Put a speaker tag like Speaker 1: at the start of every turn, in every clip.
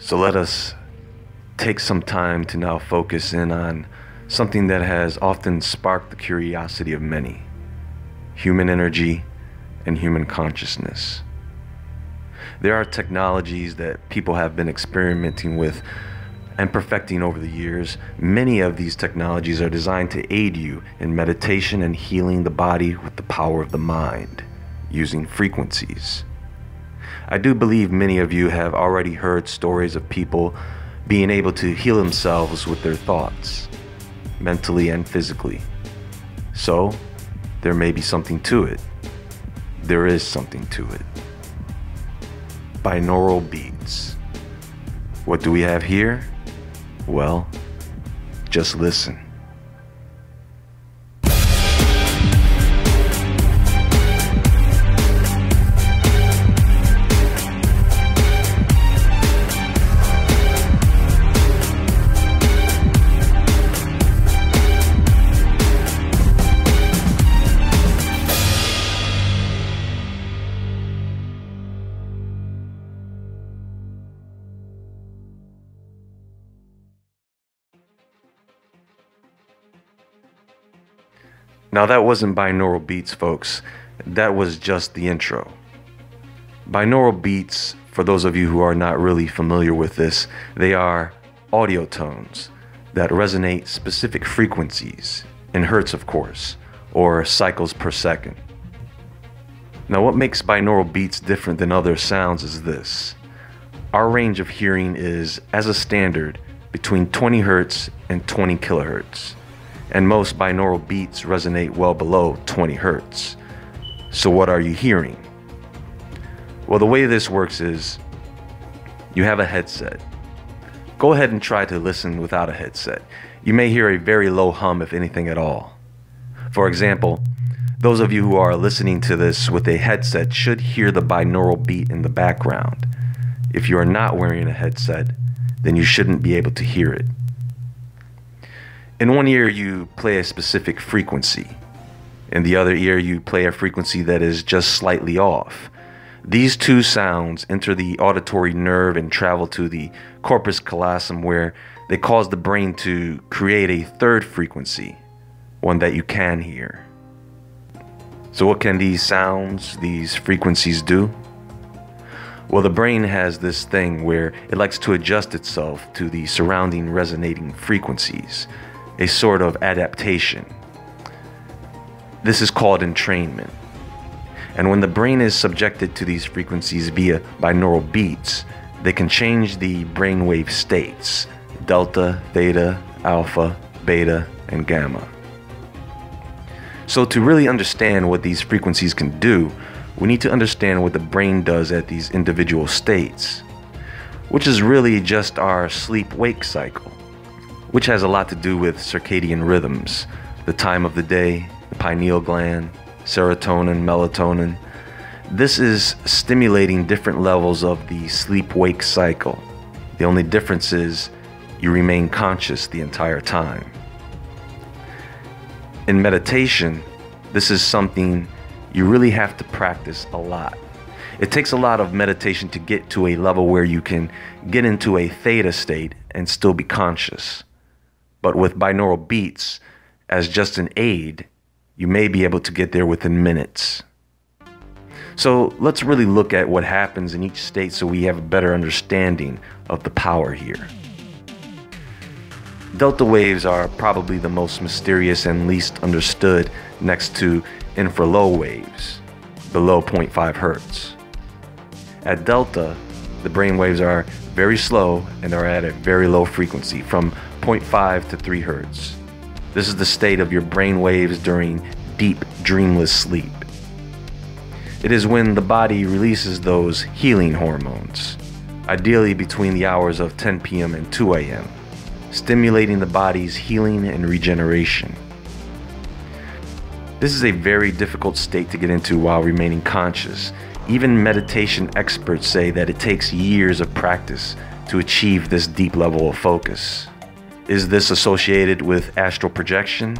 Speaker 1: So let us take some time to now focus in on something that has often sparked the curiosity of many: human energy and human consciousness. There are technologies that people have been experimenting with and perfecting over the years. Many of these technologies are designed to aid you in meditation and healing the body with the power of the mind, using frequencies. I do believe many of you have already heard stories of people being able to heal themselves with their thoughts, mentally and physically. So, there may be something to it. There is something to it. Binaural beats. What do we have here? Well, just listen. Now that wasn't binaural beats, folks. That was just the intro. Binaural beats, for those of you who are not really familiar with this, they are audio tones that resonate specific frequencies, in hertz of course, or cycles per second. Now what makes binaural beats different than other sounds is this: our range of hearing is, as a standard, between 20 hertz and 20 kilohertz. And most binaural beats resonate well below 20 hertz. So what are you hearing? Well, the way this works is you have a headset. Go ahead and try to listen without a headset. You may hear a very low hum, if anything at all. For example, those of you who are listening to this with a headset should hear the binaural beat in the background. If you are not wearing a headset, then you shouldn't be able to hear it. In one ear you play a specific frequency. In the other ear you play a frequency that is just slightly off. These two sounds enter the auditory nerve and travel to the corpus callosum, where they cause the brain to create a third frequency, one that you can hear. So what can these sounds, these frequencies do? Well, the brain has this thing where it likes to adjust itself to the surrounding resonating frequencies. A sort of adaptation. This is called entrainment. And when the brain is subjected to these frequencies via binaural beats, they can change the brainwave states: delta, theta, alpha, beta, and gamma. So to really understand what these frequencies can do, we need to understand what the brain does at these individual states, which is really just our sleep-wake cycle, which has a lot to do with circadian rhythms, the time of the day, the pineal gland, serotonin, melatonin. This is stimulating different levels of the sleep-wake cycle. The only difference is you remain conscious the entire time. In meditation, this is something you really have to practice a lot. It takes a lot of meditation to get to a level where you can get into a theta state and still be conscious. But with binaural beats, as just an aid, you may be able to get there within minutes. So let's really look at what happens in each state so we have a better understanding of the power here. Delta waves are probably the most mysterious and least understood, next to infralow waves, below 0.5 hertz. At delta, the brain waves are very slow and are at a very low frequency, from 0.5 to 3 hertz. This is the state of your brain waves during deep, dreamless sleep. It is when the body releases those healing hormones, ideally between the hours of 10 p.m. and 2 a.m., stimulating the body's healing and regeneration. This is a very difficult state to get into while remaining conscious. Even meditation experts say that it takes years of practice to achieve this deep level of focus. Is this associated with astral projection,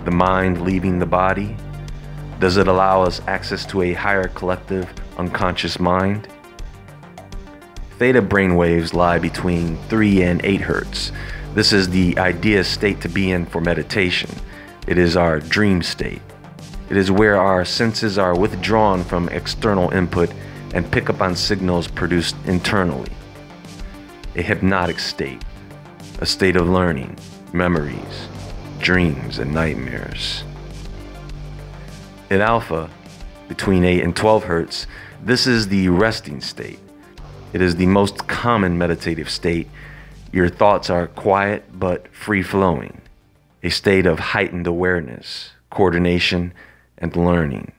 Speaker 1: the mind leaving the body? Does it allow us access to a higher collective unconscious mind? Theta brainwaves lie between 3 and 8 hertz. This is the ideal state to be in for meditation. It is our dream state. It is where our senses are withdrawn from external input and pick up on signals produced internally. A hypnotic state, a state of learning, memories, dreams, and nightmares. In alpha, between 8 and 12 hertz, this is the resting state. It is the most common meditative state. Your thoughts are quiet but free-flowing, a state of heightened awareness, coordination, and learning.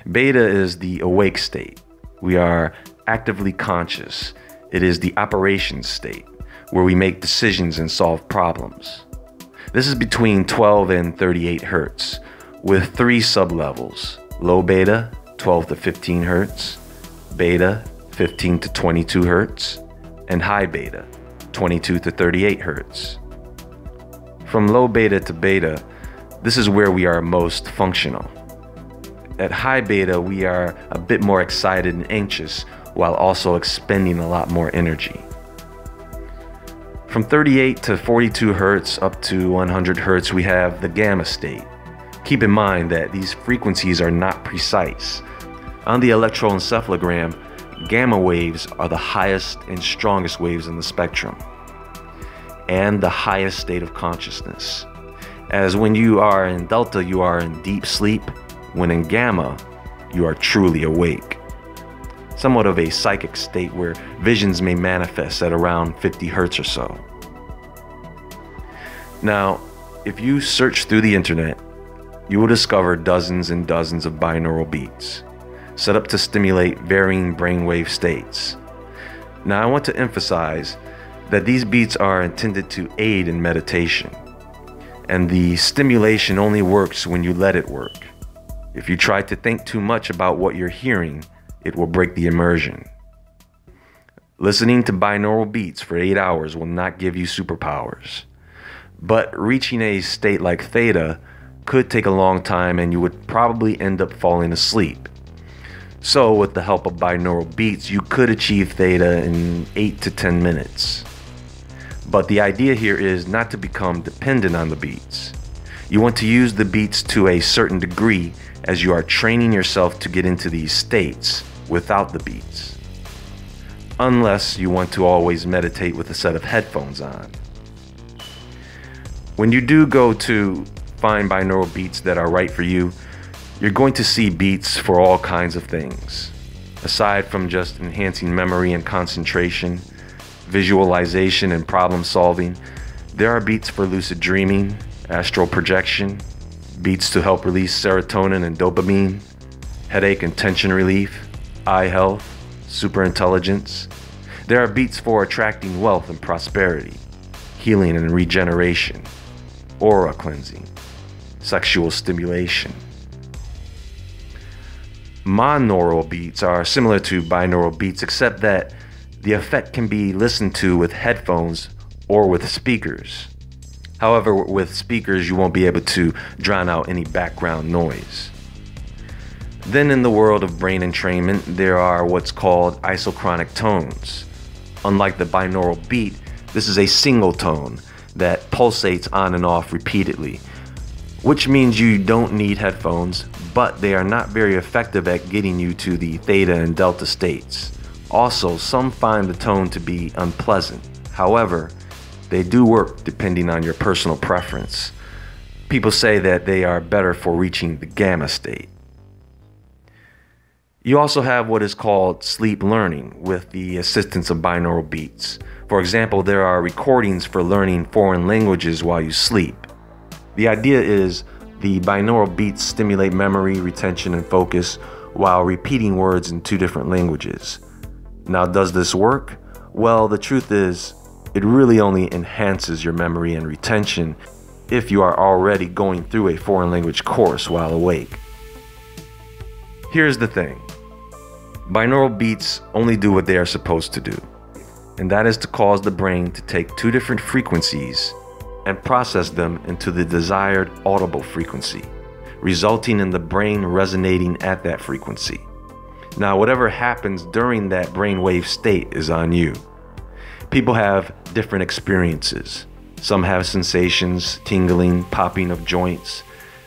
Speaker 1: Beta is the awake state. We are actively conscious. It is the operation state, where we make decisions and solve problems. This is between 12 and 38 hertz, with 3 sublevels: low beta, 12 to 15 hertz, beta, 15 to 22 hertz, and high beta, 22 to 38 hertz. From low beta to beta, this is where we are most functional. At high beta, we are a bit more excited and anxious, while also expending a lot more energy. From 38 to 42 hertz up to 100 hertz, we have the gamma state. Keep in mind that these frequencies are not precise. On the electroencephalogram, gamma waves are the highest and strongest waves in the spectrum, and the highest state of consciousness. As when you are in delta, you are in deep sleep. When in gamma, you are truly awake. Somewhat of a psychic state where visions may manifest at around 50 hertz or so. Now, if you search through the internet, you will discover dozens and dozens of binaural beats, set up to stimulate varying brainwave states. Now, I want to emphasize that these beats are intended to aid in meditation, and the stimulation only works when you let it work. If you try to think too much about what you're hearing, it will break the immersion. Listening to binaural beats for 8 hours will not give you superpowers, but reaching a state like theta could take a long time, and you would probably end up falling asleep. So with the help of binaural beats, you could achieve theta in 8 to 10 minutes. But the idea here is not to become dependent on the beats. You want to use the beats to a certain degree as you are training yourself to get into these states without the beats. Unless you want to always meditate with a set of headphones on. When you do go to find binaural beats that are right for you, you're going to see beats for all kinds of things. Aside from just enhancing memory and concentration, visualization and problem solving, there are beats for lucid dreaming, astral projection, beats to help release serotonin and dopamine, headache and tension relief, eye health, superintelligence. There are beats for attracting wealth and prosperity, healing and regeneration, aura cleansing, sexual stimulation. Monaural beats are similar to binaural beats, except that the effect can be listened to with headphones or with speakers. However, with speakers, you won't be able to drown out any background noise. Then in the world of brain entrainment, there are what's called isochronic tones. Unlike the binaural beat, this is a single tone that pulsates on and off repeatedly, which means you don't need headphones, but they are not very effective at getting you to the theta and delta states. Also, some find the tone to be unpleasant. However, they do work depending on your personal preference. People say that they are better for reaching the gamma state. You also have what is called sleep learning with the assistance of binaural beats. For example, there are recordings for learning foreign languages while you sleep. The idea is the binaural beats stimulate memory, retention, and focus while repeating words in 2 different languages. Now, does this work? Well, the truth is, it really only enhances your memory and retention if you are already going through a foreign language course while awake. Here's the thing. Binaural beats only do what they are supposed to do, and that is to cause the brain to take 2 different frequencies and process them into the desired audible frequency, resulting in the brain resonating at that frequency. Now, whatever happens during that brainwave state is on you. People have different experiences. Some have sensations, tingling, popping of joints,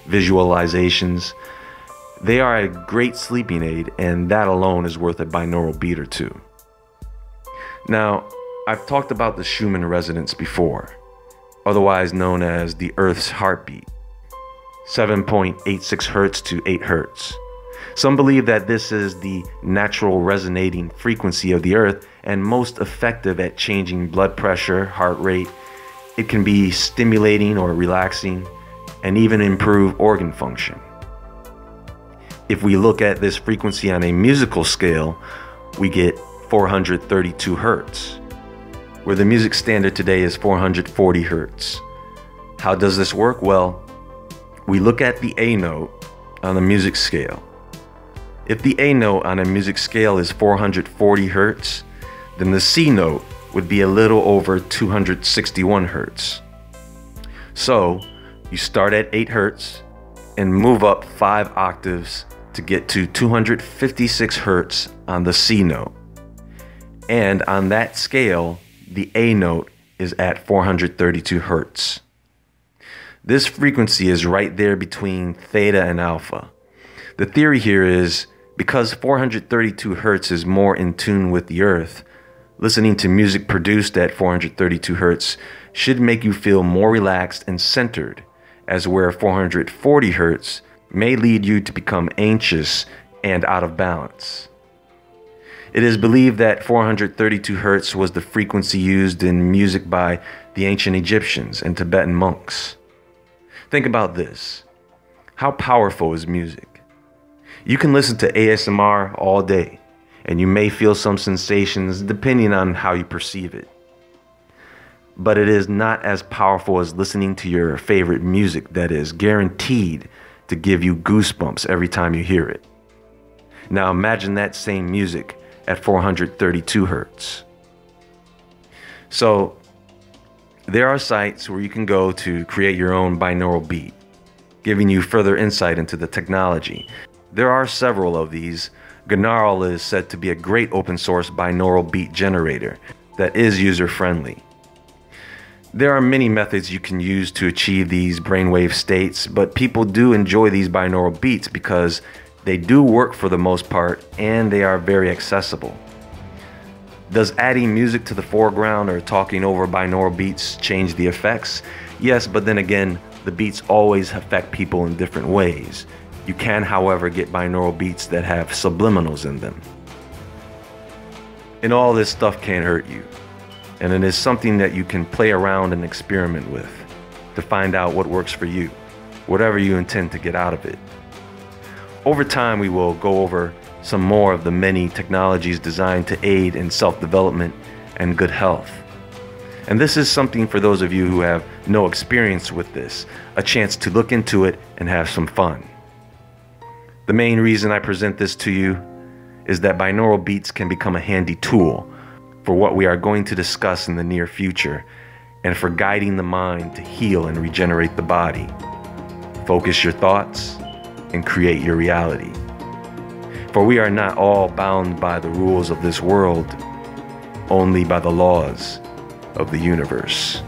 Speaker 1: visualizations. They are a great sleeping aid, and that alone is worth a binaural beat or two. Now, I've talked about the Schumann resonance before, otherwise known as the Earth's heartbeat, 7.86 hertz to 8 hertz. Some believe that this is the natural resonating frequency of the Earth and most effective at changing blood pressure, heart rate. It can be stimulating or relaxing and even improve organ function. If we look at this frequency on a musical scale, we get 432 hertz, where the music standard today is 440 hertz. How does this work? Well, we look at the A note on a music scale. If the A note on a music scale is 440 hertz, then the C note would be a little over 261 hertz. So you start at 8 hertz and move up 5 octaves to get to 256 hertz on the C note. And on that scale, the A note is at 432 hertz. This frequency is right there between theta and alpha. The theory here is because 432 hertz is more in tune with the Earth, listening to music produced at 432 hertz should make you feel more relaxed and centered, as where 440 hertz may lead you to become anxious and out of balance. It is believed that 432 hertz was the frequency used in music by the ancient Egyptians and Tibetan monks. Think about this. How powerful is music? You can listen to ASMR all day, and you may feel some sensations depending on how you perceive it. But it is not as powerful as listening to your favorite music that is guaranteed to give you goosebumps every time you hear it. Now imagine that same music at 432 hertz. So there are sites where you can go to create your own binaural beat, giving you further insight into the technology. There are several of these. Binaural is said to be a great open source binaural beat generator that is user friendly. There are many methods you can use to achieve these brainwave states, but people do enjoy these binaural beats because they do work for the most part and they are very accessible. Does adding music to the foreground or talking over binaural beats change the effects? Yes, but then again, the beats always affect people in different ways. You can, however, get binaural beats that have subliminals in them. And all this stuff can't hurt you. And it is something that you can play around and experiment with to find out what works for you, whatever you intend to get out of it. Over time, we will go over some more of the many technologies designed to aid in self-development and good health. And this is something for those of you who have no experience with this, a chance to look into it and have some fun. The main reason I present this to you is that binaural beats can become a handy tool for what we are going to discuss in the near future and for guiding the mind to heal and regenerate the body. Focus your thoughts and create your reality. For we are not all bound by the rules of this world, only by the laws of the universe.